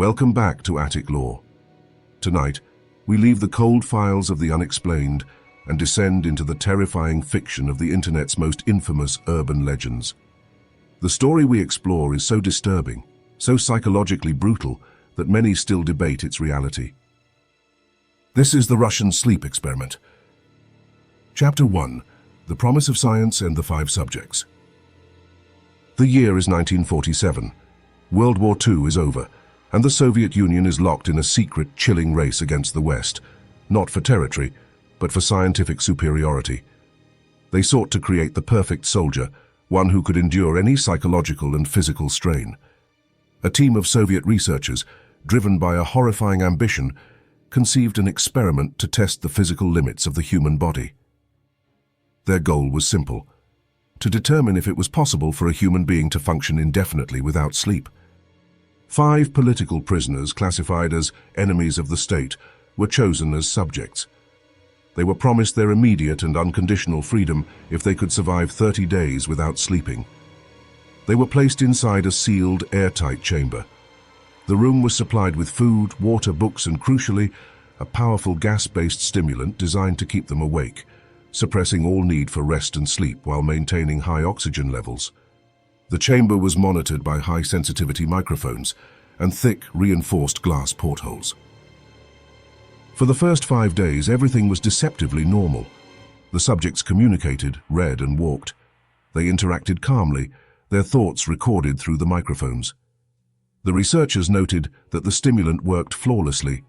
Welcome back to Attic Lore. Tonight, we leave the cold files of the unexplained and descend into the terrifying fiction of the internet's most infamous urban legends. The story we explore is so disturbing, so psychologically brutal, that many still debate its reality. This is the Russian sleep experiment. Chapter 1. The Promise of Science and the Five Subjects. The year is 1947. World War II is over, and the Soviet Union is locked in a secret, chilling race against the West, not for territory, but for scientific superiority. They sought to create the perfect soldier, one who could endure any psychological and physical strain. A team of Soviet researchers, driven by a horrifying ambition, conceived an experiment to test the physical limits of the human body. Their goal was simple: to determine if it was possible for a human being to function indefinitely without sleep. 5 political prisoners, classified as enemies of the state, were chosen as subjects. They were promised their immediate and unconditional freedom if they could survive 30 days without sleeping. They were placed inside a sealed, airtight chamber. The room was supplied with food, water, books, and crucially, a powerful gas-based stimulant designed to keep them awake, suppressing all need for rest and sleep while maintaining high oxygen levels. The chamber was monitored by high-sensitivity microphones and thick, reinforced glass portholes. For the first 5 days, everything was deceptively normal. The subjects communicated, read, and walked. They interacted calmly, their thoughts recorded through the microphones. The researchers noted that the stimulant worked flawlessly.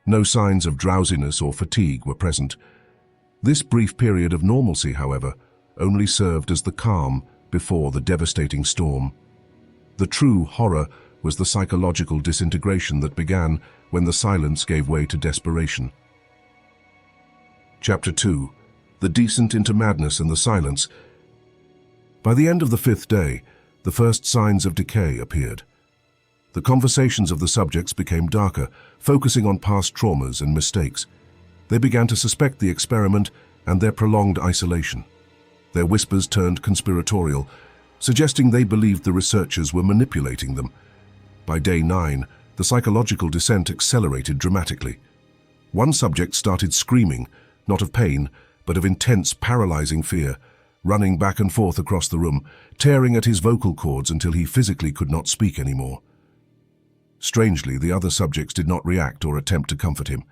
No signs of drowsiness or fatigue were present. This brief period of normalcy, however, only served as the calm before the devastating storm. The true horror was the psychological disintegration that began when the silence gave way to desperation. Chapter 2. The descent into madness and the silence. By the end of the 5th day, the first signs of decay appeared. The conversations of the subjects became darker, focusing on past traumas and mistakes. They began to suspect the experiment and their prolonged isolation. Their whispers turned conspiratorial, suggesting they believed the researchers were manipulating them. By day 9, the psychological descent accelerated dramatically. One subject started screaming, not of pain, but of intense, paralyzing fear, running back and forth across the room, tearing at his vocal cords until he physically could not speak anymore. Strangely, the other subjects did not react or attempt to comfort him.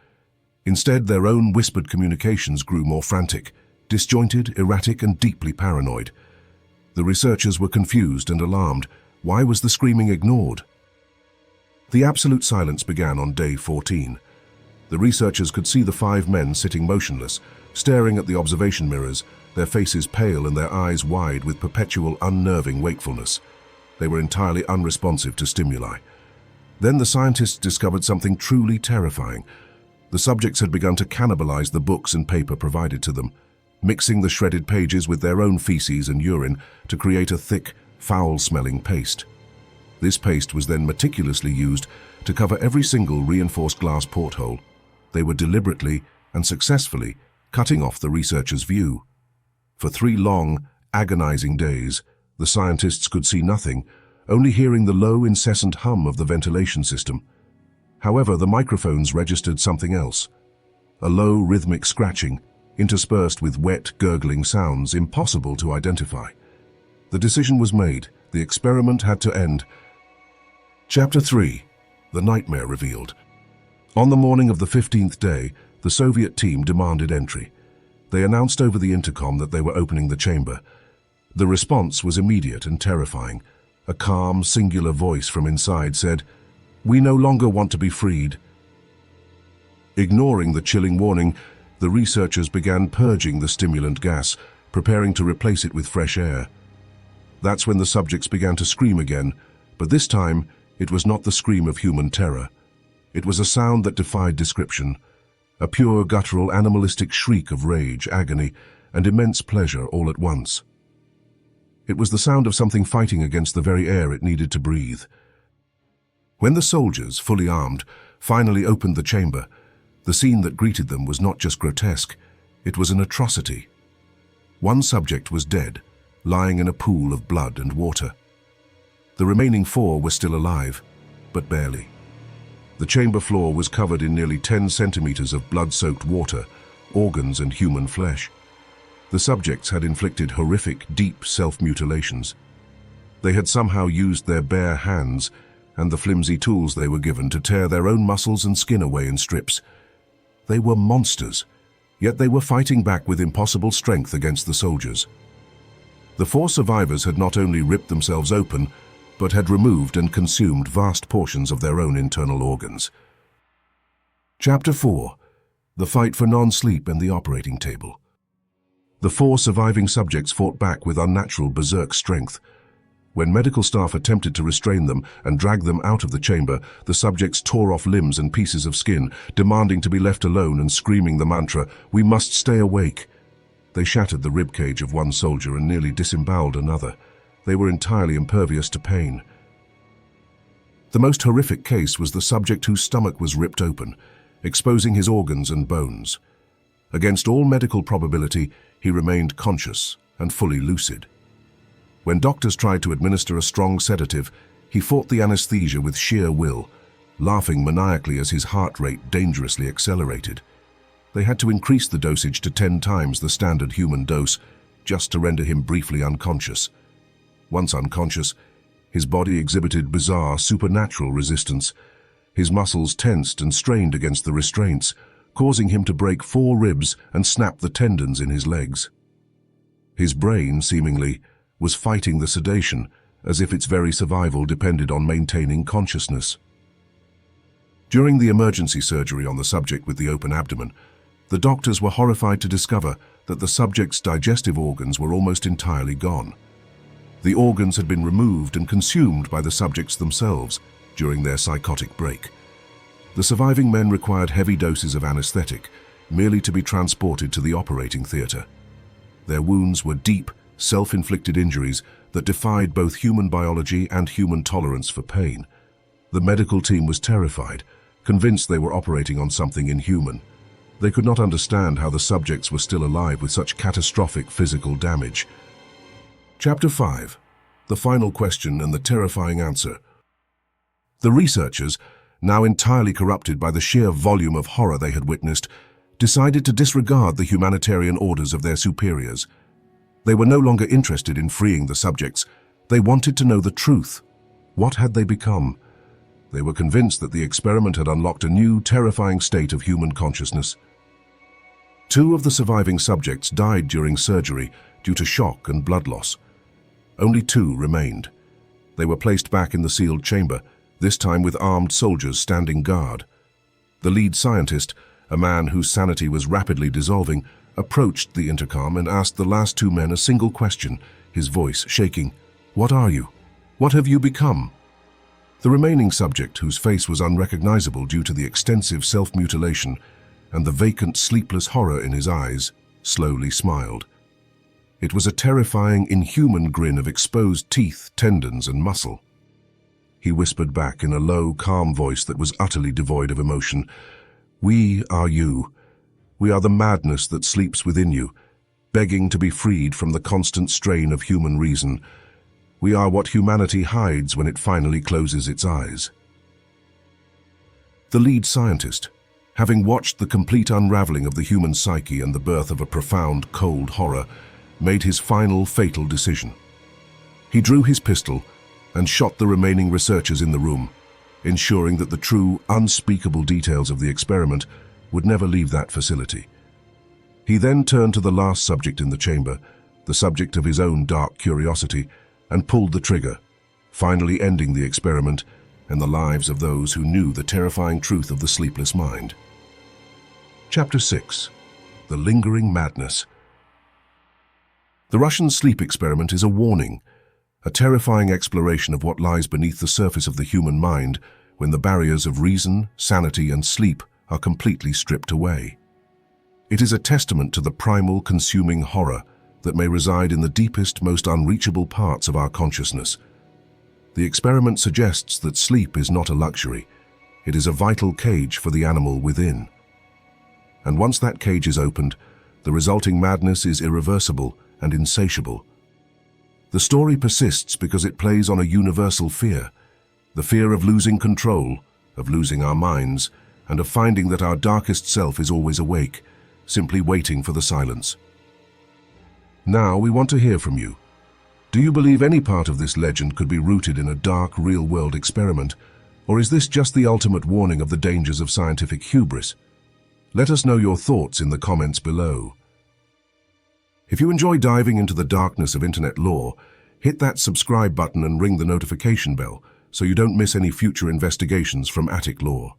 Instead, their own whispered communications grew more frantic, disjointed, erratic, and deeply paranoid. The researchers were confused and alarmed. Why was the screaming ignored? The absolute silence began on day 14. The researchers could see the 5 men sitting motionless, staring at the observation mirrors, their faces pale and their eyes wide with perpetual unnerving wakefulness. They were entirely unresponsive to stimuli. Then the scientists discovered something truly terrifying. The subjects had begun to cannibalize the books and paper provided to them, mixing the shredded pages with their own feces and urine to create a thick, foul-smelling paste. This paste was then meticulously used to cover every single reinforced glass porthole. They were deliberately and successfully cutting off the researchers' view. For 3 long, agonizing days, the scientists could see nothing, only hearing the low, incessant hum of the ventilation system. However, the microphones registered something else. A low, rhythmic scratching, interspersed with wet, gurgling sounds impossible to identify. The decision was made. The experiment had to end. Chapter 3. The Nightmare Revealed. On the morning of the 15th day, the Soviet team demanded entry. They announced over the intercom that they were opening the chamber. The response was immediate and terrifying. A calm, singular voice from inside said, "We no longer want to be freed." Ignoring the chilling warning, the researchers began purging the stimulant gas, preparing to replace it with fresh air. That's when the subjects began to scream again, but this time it was not the scream of human terror. It was a sound that defied description, a pure, guttural, animalistic shriek of rage, agony, and immense pleasure all at once. It was the sound of something fighting against the very air it needed to breathe. When the soldiers, fully armed, finally opened the chamber, the scene that greeted them was not just grotesque, it was an atrocity. One subject was dead, lying in a pool of blood and water. The remaining 4 were still alive, but barely. The chamber floor was covered in nearly 10 centimeters of blood-soaked water, organs and human flesh. The subjects had inflicted horrific, deep self-mutilations. They had somehow used their bare hands and the flimsy tools they were given to tear their own muscles and skin away in strips. They were monsters, yet they were fighting back with impossible strength against the soldiers. The 4 survivors had not only ripped themselves open, but had removed and consumed vast portions of their own internal organs. Chapter 4. The Fight for Non-Sleep and the Operating Table. The 4 surviving subjects fought back with unnatural berserk strength. When medical staff attempted to restrain them and drag them out of the chamber, the subjects tore off limbs and pieces of skin, demanding to be left alone and screaming the mantra, "We must stay awake." They shattered the ribcage of one soldier and nearly disemboweled another. They were entirely impervious to pain. The most horrific case was the subject whose stomach was ripped open, exposing his organs and bones. Against all medical probability, he remained conscious and fully lucid. When doctors tried to administer a strong sedative, he fought the anesthesia with sheer will, laughing maniacally as his heart rate dangerously accelerated. They had to increase the dosage to 10 times the standard human dose, just to render him briefly unconscious. Once unconscious, his body exhibited bizarre, supernatural resistance. His muscles tensed and strained against the restraints, causing him to break 4 ribs and snap the tendons in his legs. His brain, seemingly, was fighting the sedation, as if its very survival depended on maintaining consciousness. During the emergency surgery on the subject with the open abdomen, the doctors were horrified to discover that the subject's digestive organs were almost entirely gone. The organs had been removed and consumed by the subjects themselves during their psychotic break. The surviving men required heavy doses of anesthetic, merely to be transported to the operating theater. Their wounds were deep, self-inflicted injuries that defied both human biology and human tolerance for pain. The medical team was terrified, convinced they were operating on something inhuman. They could not understand how the subjects were still alive with such catastrophic physical damage. Chapter 5. The Final Question and the Terrifying Answer. The researchers, now entirely corrupted by the sheer volume of horror they had witnessed, decided to disregard the humanitarian orders of their superiors. They were no longer interested in freeing the subjects. They wanted to know the truth. What had they become? They were convinced that the experiment had unlocked a new, terrifying state of human consciousness. 2 of the surviving subjects died during surgery due to shock and blood loss. Only 2 remained. They were placed back in the sealed chamber, this time with armed soldiers standing guard. The lead scientist, a man whose sanity was rapidly dissolving, approached the intercom and asked the last 2 men a single question, his voice shaking. "What are you? What have you become?" The remaining subject, whose face was unrecognizable due to the extensive self-mutilation and the vacant, sleepless horror in his eyes, slowly smiled. It was a terrifying, inhuman grin of exposed teeth, tendons, and muscle. He whispered back in a low, calm voice that was utterly devoid of emotion, "We are you. We are the madness that sleeps within you, begging to be freed from the constant strain of human reason. We are what humanity hides when it finally closes its eyes." The lead scientist, having watched the complete unraveling of the human psyche and the birth of a profound, cold horror, made his final, fatal decision. He drew his pistol and shot the remaining researchers in the room, ensuring that the true, unspeakable details of the experiment would never leave that facility. He then turned to the last subject in the chamber, the subject of his own dark curiosity, and pulled the trigger, finally ending the experiment and the lives of those who knew the terrifying truth of the sleepless mind. Chapter 6. The Lingering Madness. The Russian sleep experiment is a warning, a terrifying exploration of what lies beneath the surface of the human mind when the barriers of reason, sanity, and sleep are completely stripped away. It is a testament to the primal, consuming horror that may reside in the deepest, most unreachable parts of our consciousness. The experiment suggests that sleep is not a luxury. It is a vital cage for the animal within. And once that cage is opened, the resulting madness is irreversible and insatiable. The story persists because it plays on a universal fear, the fear of losing control, of losing our minds, and of finding that our darkest self is always awake, simply waiting for the silence. Now we want to hear from you. Do you believe any part of this legend could be rooted in a dark, real-world experiment, or is this just the ultimate warning of the dangers of scientific hubris? Let us know your thoughts in the comments below. If you enjoy diving into the darkness of internet lore, hit that subscribe button and ring the notification bell so you don't miss any future investigations from Attic Lore.